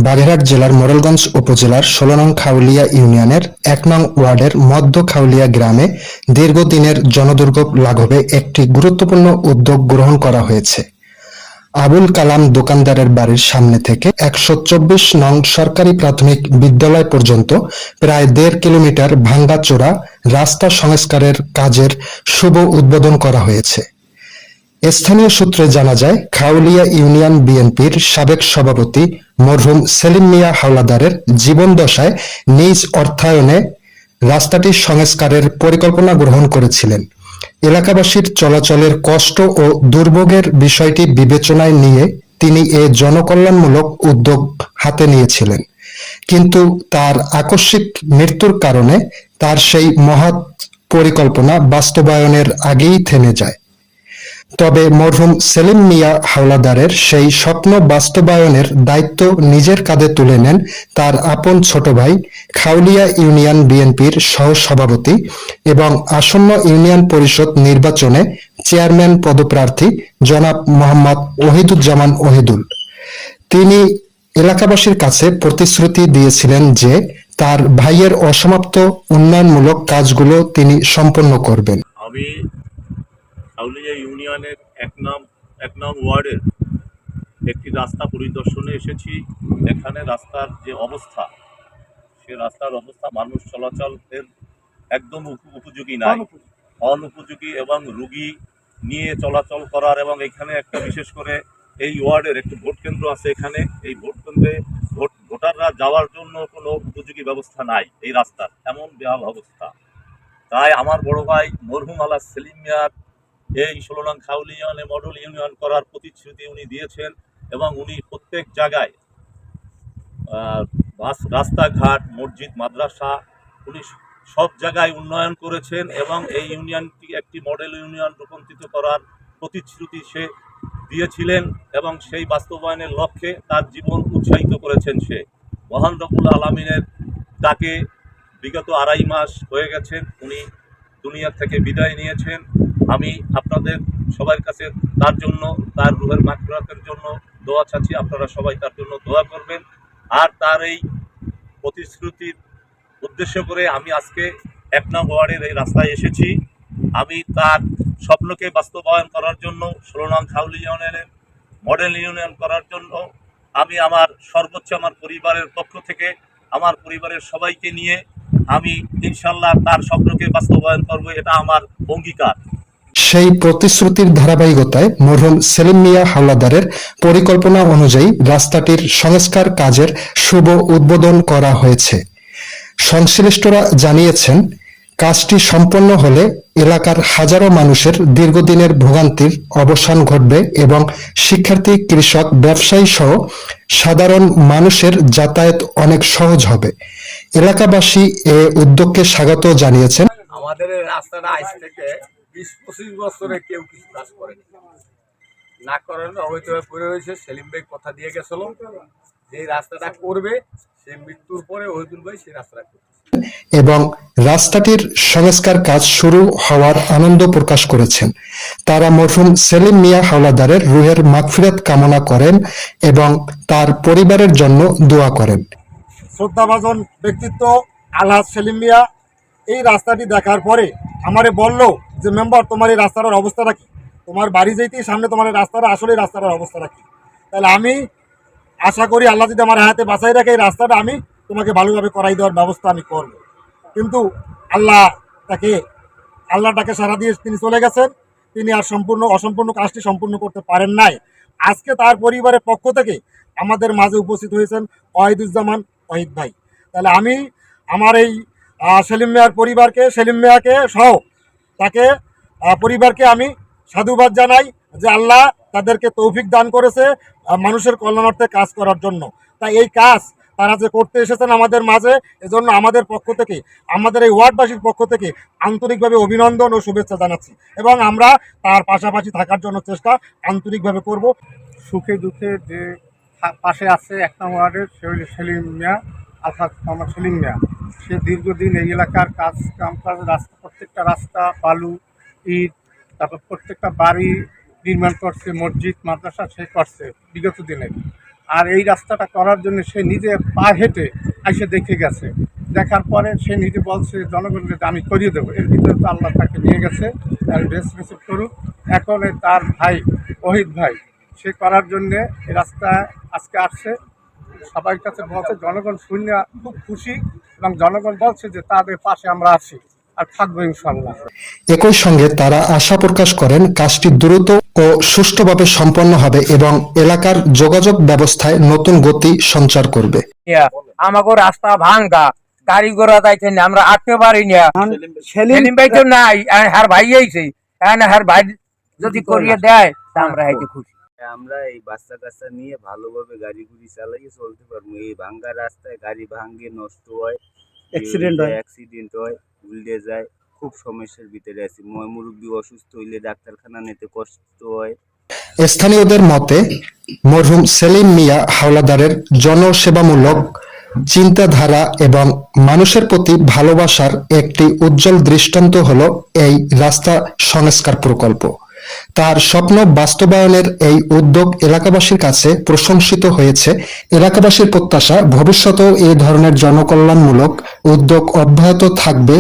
বাগেরহাট জেলার মোড়েলগঞ্জ উপজেলার ১৬ নং খাউলিয়া ইউনিয়নের ১ নং ওয়ার্ডের মধ্য খাউলিয়া গ্রামে দীর্ঘদিনের জনদুর্ভোগ লাঘবে একটি গুরুত্বপূর্ণ উদ্যোগ গ্রহণ করা হয়েছে। আবুল কালাম দোকানদারের বাড়ির সামনে থেকে ১২৪ নং সরকারি প্রাথমিক বিদ্যালয় পর্যন্ত প্রায় ১.৫ কিলোমিটার ভাঙাচোরা রাস্তা সংস্কারের কাজের শুভ উদ্বোধন করা হয়েছে। স্থানীয় সূত্রে জানা যায়, খাউলিয়া ইউনিয়ন বিএনপির সাবেক সভাপতি মরহুম সেলিম মিয়া হাওলাদারের জীবনদশায় নিজ অর্থায়নে রাস্তাটি সংস্কারের পরিকল্পনা গ্রহণ করেছিলেন। এলাকাবাসীর চলাচলের কষ্ট ও দুর্ভোগের বিষয়টি বিবেচনায় নিয়ে তিনি এ জনকল্যাণমূলক উদ্যোগ হাতে নিয়েছিলেন, কিন্তু তার আকস্মিক মৃত্যুর কারণে তার সেই মহৎ পরিকল্পনা বাস্তবায়নের আগেই থেমে যায়। তবে মরহুম সেলিম মিয়া হাওলাদারের সেই স্বপ্ন বাস্তবায়নের দায়িত্ব নিজের কাঁধে তুলে নেন তার আপন ছোট ভাই, খাউলিয়া ইউনিয়ন বিএনপির সহ-সভাপতি এবং আসন্ন ইউনিয়ন পরিষদ নির্বাচনে চেয়ারম্যান পদপ্রার্থী জনাব মোহাম্মদ ওহিদুজ্জামান ওহিদুল। তিনি এলাকাবাসীর কাছে প্রতিশ্রুতি দিয়েছিলেন যে তার ভাইয়ের অসমাপ্ত উন্নয়নমূলক কাজগুলো তিনি সম্পন্ন করবেন। আমি খাউলিয়া ইউনিয়নের এক নং ওয়ার্ডের একটি রাস্তা পরিদর্শনে এসেছি। এখানে রাস্তার যে অবস্থা, সে রাস্তার অবস্থা মানুষ চলাচলের একদম উপযোগী নাই, অনুপযোগী এবং রুগী নিয়ে চলাচল করার, এবং এখানে একটা বিশেষ করে এই ওয়ার্ডের একটি ভোট কেন্দ্র আছে। এখানে এই ভোট কেন্দ্রে ভোটাররা যাওয়ার জন্য কোনো উপযোগী ব্যবস্থা নাই, এই রাস্তার এমন বেহাল অবস্থা। তাই আমার বড় ভাই মরহুম আলা সেলিম মিয়ার এই ১৬ নং খাউলিয়া ইউনিয়নে মডেল ইউনিয়ন করার প্রতিশ্রুতি উনি দিয়েছেন, এবং উনি প্রত্যেক জায়গায় রাস্তাঘাট, মসজিদ, মাদ্রাসা উনি সব জায়গায় উন্নয়ন করেছেন, এবং এই ইউনিয়নটি একটি মডেল ইউনিয়ন রূপান্তরিত করার প্রতিশ্রুতি সে দিয়েছিলেন, এবং সেই বাস্তবায়নের লক্ষ্যে তার জীবন উৎসাহিত করেছেন সে। মহান রব্বুল আলামিনের তাকে বিগত ২.৫ মাস হয়ে গেছেন উনি দুনিয়া থেকে বিদায় নিয়েছেন। আমি আপনাদের সবার কাছে তার জন্য, তার রুহের মাগফিরাতের জন্য দোয়া চাচ্ছি। আপনারা সবাই তার জন্য দোয়া করবেন। আর তার এই প্রতিশ্রুতির উদ্দেশ্য করে আমি আজকে ১ নং ওয়ার্ডের এই রাস্তায় এসেছি। আমি তার স্বপ্নকে বাস্তবায়ন করার জন্য ১৬ নং খাউলিয়া ইউনিয়নের মডেল ইউনিয়ন করার জন্য আমি আমার সর্বোচ্চ আমার পরিবারের পক্ষ থেকে, আমার পরিবারের সবাইকে নিয়ে আমি ইনশাল্লাহ তার স্বপ্নকে বাস্তবায়ন করব, এটা আমার অঙ্গীকার। সেই প্রতিশ্রুতির ধারাবাহিকতায় মরহুম সেলিম মিয়া হাওলাদারের পরিকল্পনা অনুযায়ী রাস্তাটির সংস্কার কাজের শুভ উদ্বোধন করা হয়েছে। সংশ্লিষ্টরা জানিয়েছেন, কাজটি সম্পন্ন হলে এলাকার হাজারো মানুষের দীর্ঘদিনের ভোগান্তির অবসান ঘটবে এবং শিক্ষার্থী, কৃষক, ব্যবসায়ী সহ সাধারণ মানুষের যাতায়াত অনেক সহজ হবে। এলাকাবাসী এ উদ্যোগকে স্বাগত জানিয়েছেন। আমাদের এই রাস্তাটা আজ থেকে ২০-২৫ বছরে কেউ কিছু কাজ করেনি, না করেন অবৈধভাবে পড়ে রয়েছে। সেলিম ভাই কথা দিয়ে গেছিল যে রাস্তাটা করবে, সে মৃত্যুর পরে ওহিদুল ভাই সেই রাস্তাটা করবে এবং রাস্তাটির সংস্কার কাজ শুরু হওয়ার আনন্দ প্রকাশ করেছেন। তারা মরহুম সেলিম মিয়া হাওলাদারের রুহের মাগফিরাত কামনা করেন এবং তার পরিবারের জন্য দোয়া করেন। শ্রদ্ধাভাজন ব্যক্তিত্ব আলহাজ সেলিম মিয়া এই রাস্তাটি দেখার পরে আমারে বলল যে, মেম্বার, তোমার এই রাস্তাটার অবস্থাটা কি? তোমার বাড়ি যেতেই সামনে তোমার এই রাস্তাটা, আসলে এই রাস্তাটার অবস্থাটা কি? তাহলে আমি আশা করি আল্লাহ যদি আমার হাতে বাঁচাই রাখে, এই রাস্তাটা আমি তোমাকে ভালোভাবে করাই দেওয়ার ব্যবস্থা আমি করব। কিন্তু আল্লাহটাকে সারা দিয়ে তিনি চলে গেছেন। তিনি আর অসম্পূর্ণ কাজটি সম্পূর্ণ করতে পারেন নাই। আজকে তার পরিবারের পক্ষ থেকে আমাদের মাঝে উপস্থিত হয়েছেন ওয়াহিদুজ্জামান ওয়াহিদ ভাই। তাহলে আমি আমার এই সেলিম মিয়ার পরিবারকে, সেলিম মিয়াকে সহ তাকে পরিবারকে আমি সাধুবাদ জানাই যে আল্লাহ তাদেরকে তৌফিক দান করেছে মানুষের কল্যাণার্থে কাজ করার জন্য। তাই এই কাজ তারা যে করতে এসেছেন আমাদের মাঝে, এজন্য আমাদের পক্ষ থেকে, আমাদের এই ওয়ার্ডবাসীর পক্ষ থেকে আন্তরিকভাবে অভিনন্দন ও শুভেচ্ছা জানাচ্ছি, এবং আমরা তার পাশাপাশি থাকার জন্য চেষ্টা আন্তরিকভাবে করব। সুখে দুঃখে যে পাশে আছে ১ নং ওয়ার্ডের সেলিম মিয়া, আলহাজ মোহাম্মদ সেলিম মিয়া, সে দীর্ঘদিন এই এলাকার কাম রাস্তা, প্রত্যেকটা রাস্তা, বালু, ইট, তারপর প্রত্যেকটা বাড়ি নির্মাণ করছে, মসজিদ, মাদ্রাসা সে করছে বিগত দিনে। আর এই রাস্তাটা করার জন্য সে নিজে পা হেঁটে এসে দেখে গেছে। দেখার পরে সে নিজে বলছে জনগণকে যে আমি করিয়ে দেবো। এর ভিতরে তো আল্লাহ তাকে নিয়ে গেছে, তার বেশ রিসিভ করুক। এখন তার ভাই ওহিদ ভাই সে করার জন্যে এই রাস্তায় আজকে আসছে, সবার কাছে বলছে, জনগণ শূন্য খুব খুশি এবং জনগণ বলছে যে তাদের পাশে আমরা আছি আর থাকবো ইনশাল্লাহ। একই সঙ্গে তারা আশা প্রকাশ করেন কাজটি দ্রুত ও সুষ্ঠুভাবে সম্পন্ন হবে এবং এলাকার যোগাযোগ ব্যবস্থায় নতুন গতি সঞ্চার করবে। আমাকে রাস্তা ভাঙ্গা, গাড়ি ঘোড়া যাইছে না, আমরা আটতে পারি না। সেলিম ভাই তো নাই, হার ভাই আইছে, হার ভাই যদি করিয়ে দেয় তা আমরা হাইতে খুশি। আমরা এই বাচ্চা কাচ্চা নিয়ে ভালোভাবে গাড়ি গুড়ি চালিয়ে চলতে পারবো। এই ভাঙ্গা রাস্তায় গাড়ি ভাঙ্গে নষ্ট হয়, অ্যাক্সিডেন্ট হয়, উল্টে যায়, খুব সমস্যার ভিতরে আছি। মুরব্বী অসুস্থ হইলে ডাক্তারখানা নিতে কষ্ট হয়। স্থানীয়দের মতে মরহুম সেলিম মিয়া হাওলাদারের জনসেবামূলক চিন্তাধারা এবং মানুষের প্রতি ভালোবাসার একটি উজ্জ্বল দৃষ্টান্ত হলো এই রাস্তা সংস্কার প্রকল্প। তার স্বপ্ন বাস্তবায়নের এই উদ্যোগ এলাকাবাসীর কাছে প্রশংসিত হয়েছে। এলাকাবাসীর প্রত্যাশা ভবিষ্যতেও এই ধরনের জনকল্যাণমূলক উদ্যোগ অব্যাহত থাকবে।